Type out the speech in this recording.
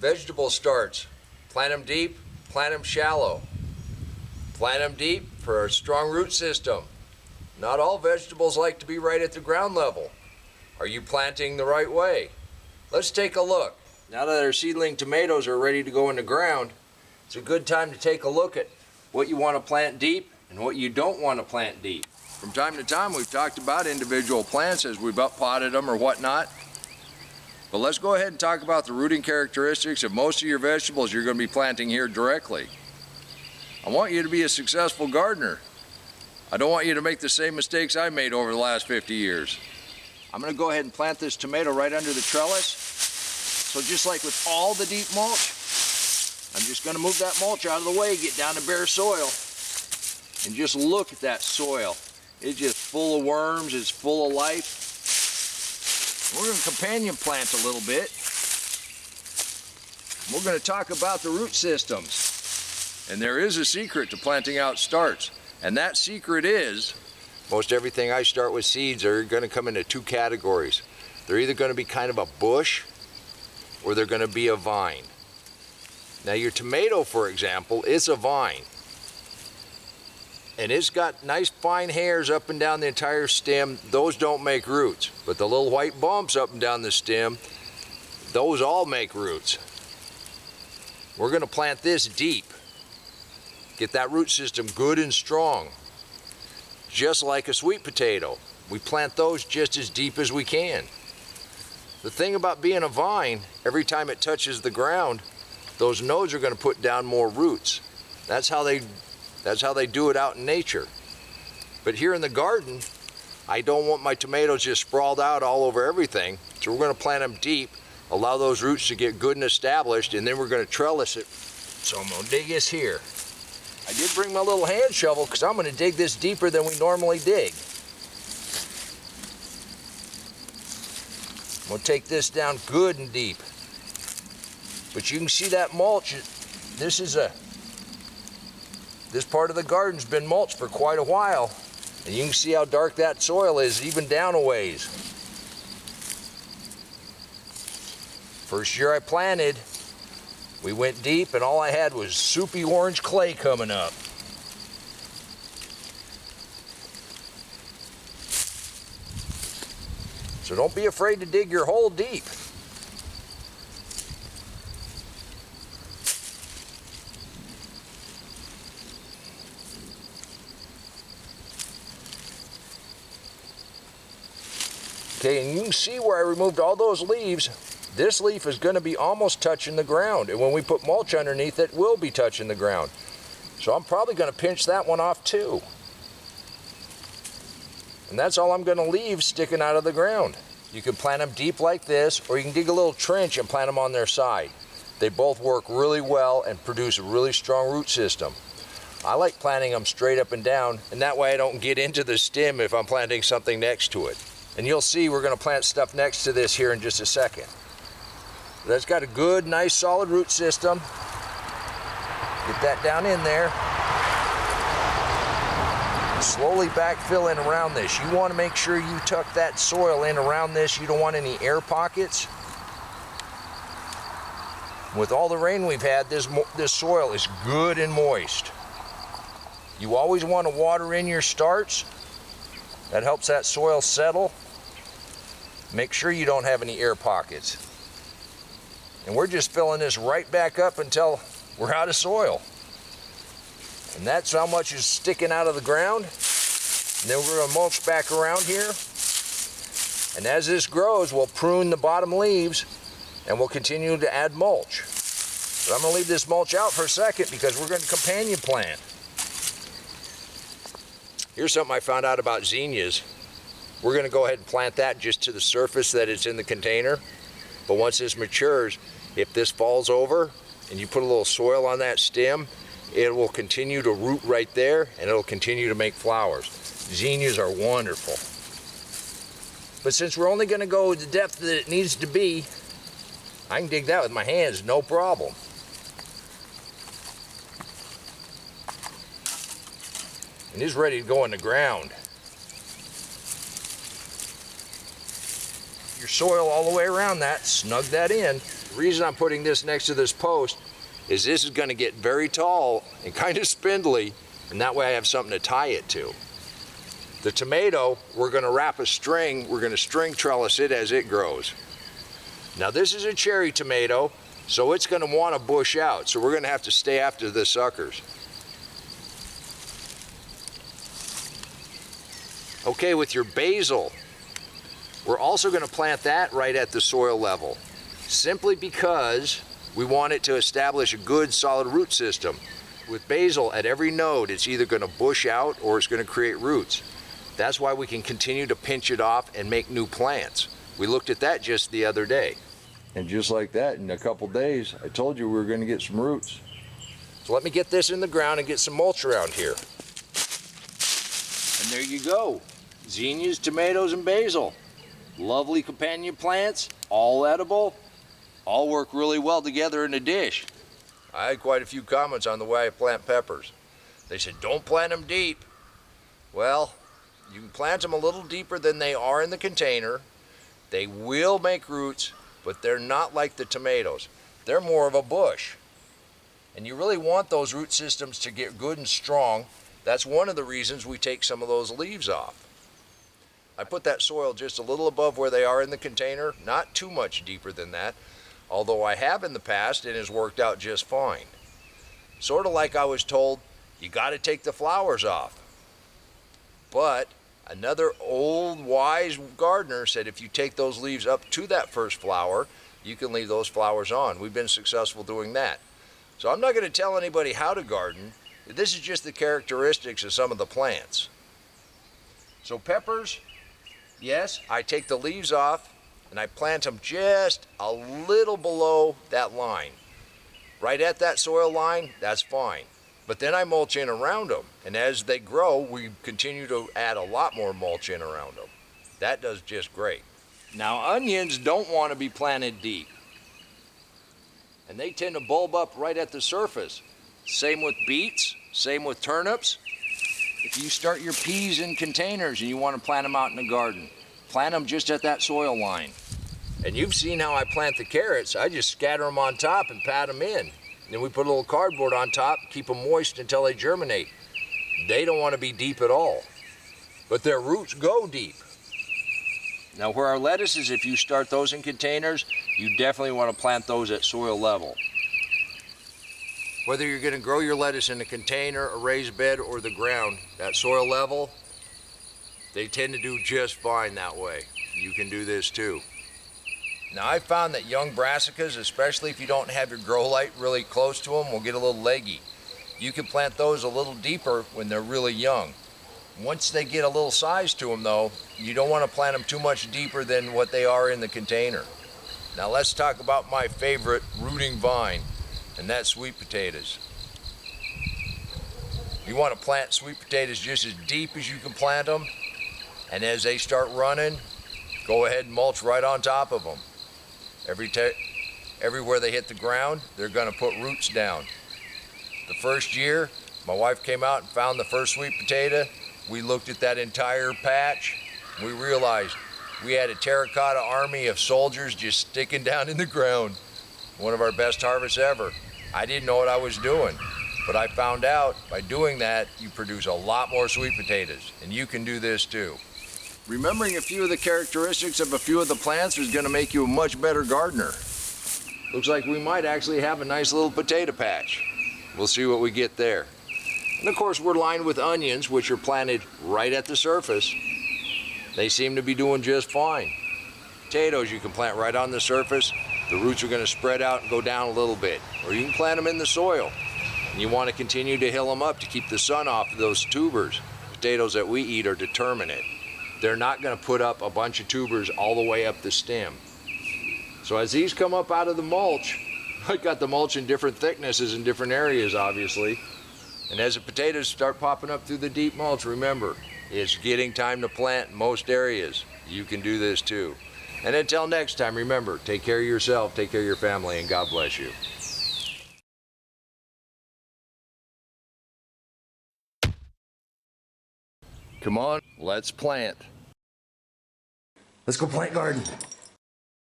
Vegetable starts. Plant them deep, plant them shallow. Plant them deep for a strong root system. Not all vegetables like to be right at the ground level. Are you planting the right way? Let's take a look. Now that our seedling tomatoes are ready to go in the ground, it's a good time to take a look at what you want to plant deep and what you don't want to plant deep. From time to time, we've talked about individual plants as we've up-potted them or whatnot. But let's go ahead and talk about the rooting characteristics of most of your vegetables you're going to be planting here directly. I want you to be a successful gardener. I don't want you to make the same mistakes I made over the last 50 years. I'm going to go ahead and plant this tomato right under the trellis. So just like with all the deep mulch, I'm just going to move that mulch out of the way, get down to bare soil, and just look at that soil. It's just full of worms, it's full of life. We're going to companion plant a little bit. We're going to talk about the root systems. And there is a secret to planting out starts. And that secret is, most everything I start with seeds are going to come into two categories. They're either going to be kind of a bush or they're going to be a vine. Now your tomato, for example, is a vine. And it's got nice fine hairs up and down the entire stem. Those don't make roots. But the little white bumps up and down the stem, those all make roots. We're going to plant this deep. Get that root system good and strong. Just like a sweet potato. We plant those just as deep as we can. The thing about being a vine, every time it touches the ground, those nodes are going to put down more roots. That's how they do it out in nature. But here in the garden, I don't want my tomatoes just sprawled out all over everything. So we're going to plant them deep, allow those roots to get good and established, and then we're going to trellis it. So I'm going to dig this here. I did bring my little hand shovel because I'm going to dig this deeper than we normally dig. I'm going to take this down good and deep. But you can see that mulch. This part of the garden's been mulched for quite a while. And you can see how dark that soil is, even down a ways. First year I planted, we went deep and all I had was soupy orange clay coming up. So don't be afraid to dig your hole deep. Okay, and you can see where I removed all those leaves. This leaf is going to be almost touching the ground, and when we put mulch underneath it, will be touching the ground. So I'm probably going to pinch that one off too. And that's all I'm going to leave sticking out of the ground. You can plant them deep like this, or you can dig a little trench and plant them on their side. They both work really well and produce a really strong root system. I like planting them straight up and down, and that way I don't get into the stem if I'm planting something next to it. And you'll see we're going to plant stuff next to this here in just a second. That's got a good, nice, solid root system. Get that down in there. Slowly backfill in around this. You want to make sure you tuck that soil in around this. You don't want any air pockets. With all the rain we've had, this soil is good and moist. You always want to water in your starts. That helps that soil settle. Make sure you don't have any air pockets. And we're just filling this right back up until we're out of soil. And that's how much is sticking out of the ground. And then we're going to mulch back around here. And as this grows, we'll prune the bottom leaves and we'll continue to add mulch. But I'm going to leave this mulch out for a second because we're going to companion plant. Here's something I found out about zinnias. We're going to go ahead and plant that just to the surface that it's in the container. But once this matures, if this falls over and you put a little soil on that stem, it will continue to root right there and it'll continue to make flowers. Zinnias are wonderful. But since we're only going to go the depth that it needs to be, I can dig that with my hands, no problem. And it's ready to go in the ground. your soil all the way around that, snug that in. The reason I'm putting this next to this post is this is going to get very tall and kind of spindly, and that way I have something to tie it to. The tomato, we're going to wrap a string, we're going to string trellis it as it grows. Now this is a cherry tomato, so it's going to want to bush out, so we're going to have to stay after the suckers. Okay, with your basil, we're also going to plant that right at the soil level, simply because we want it to establish a good solid root system. With basil, at every node, it's either going to bush out or it's going to create roots. That's why we can continue to pinch it off and make new plants. We looked at that just the other day. And just like that, in a couple days, I told you we were going to get some roots. So let me get this in the ground and get some mulch around here. And there you go. Zinnias, tomatoes, and basil. Lovely companion plants, all edible, all work really well together in a dish. I had quite a few comments on the way I plant peppers. They said, don't plant them deep. Well, you can plant them a little deeper than they are in the container. They will make roots, but they're not like the tomatoes. They're more of a bush. And you really want those root systems to get good and strong. That's one of the reasons we take some of those leaves off. I put that soil just a little above where they are in the container, not too much deeper than that, although I have in the past and it has worked out just fine. Sort of like I was told, you got to take the flowers off. But another old wise gardener said if you take those leaves up to that first flower, you can leave those flowers on. We've been successful doing that. So I'm not going to tell anybody how to garden. This is just the characteristics of some of the plants. So peppers, yes, I take the leaves off and I plant them just a little below that line. Right at that soil line, that's fine. But then I mulch in around them. And as they grow, we continue to add a lot more mulch in around them. That does just great. Now onions don't want to be planted deep. And they tend to bulb up right at the surface. Same with beets, same with turnips. If you start your peas in containers and you want to plant them out in the garden, plant them just at that soil line. And you've seen how I plant the carrots. I just scatter them on top and pat them in. Then we put a little cardboard on top, keep them moist until they germinate. They don't want to be deep at all, but their roots go deep. Now where our lettuces, if you start those in containers, you definitely want to plant those at soil level. Whether you're going to grow your lettuce in a container, a raised bed, or the ground, at soil level, they tend to do just fine that way. You can do this too. Now I found that young brassicas, especially if you don't have your grow light really close to them, will get a little leggy. You can plant those a little deeper when they're really young. Once they get a little size to them though, you don't want to plant them too much deeper than what they are in the container. Now let's talk about my favorite rooting vine, and that's sweet potatoes. You want to plant sweet potatoes just as deep as you can plant them, and as they start running, go ahead and mulch right on top of them. Everywhere they hit the ground, they're going to put roots down. The first year, my wife came out and found the first sweet potato. We looked at that entire patch. We realized we had a terracotta army of soldiers just sticking down in the ground. One of our best harvests ever. I didn't know what I was doing, but I found out by doing that, you produce a lot more sweet potatoes, and you can do this too. Remembering a few of the characteristics of a few of the plants is going to make you a much better gardener. Looks like we might actually have a nice little potato patch. We'll see what we get there. And of course we're lined with onions, which are planted right at the surface. They seem to be doing just fine. Potatoes you can plant right on the surface. The roots are going to spread out and go down a little bit. Or you can plant them in the soil. And you want to continue to hill them up to keep the sun off of those tubers. Potatoes that we eat are determinate. They're not going to put up a bunch of tubers all the way up the stem. So as these come up out of the mulch, I got the mulch in different thicknesses in different areas, obviously. And as the potatoes start popping up through the deep mulch, remember, it's getting time to plant in most areas. You can do this too. And until next time, remember, take care of yourself, take care of your family, and God bless you. Come on, let's plant. Let's go plant garden.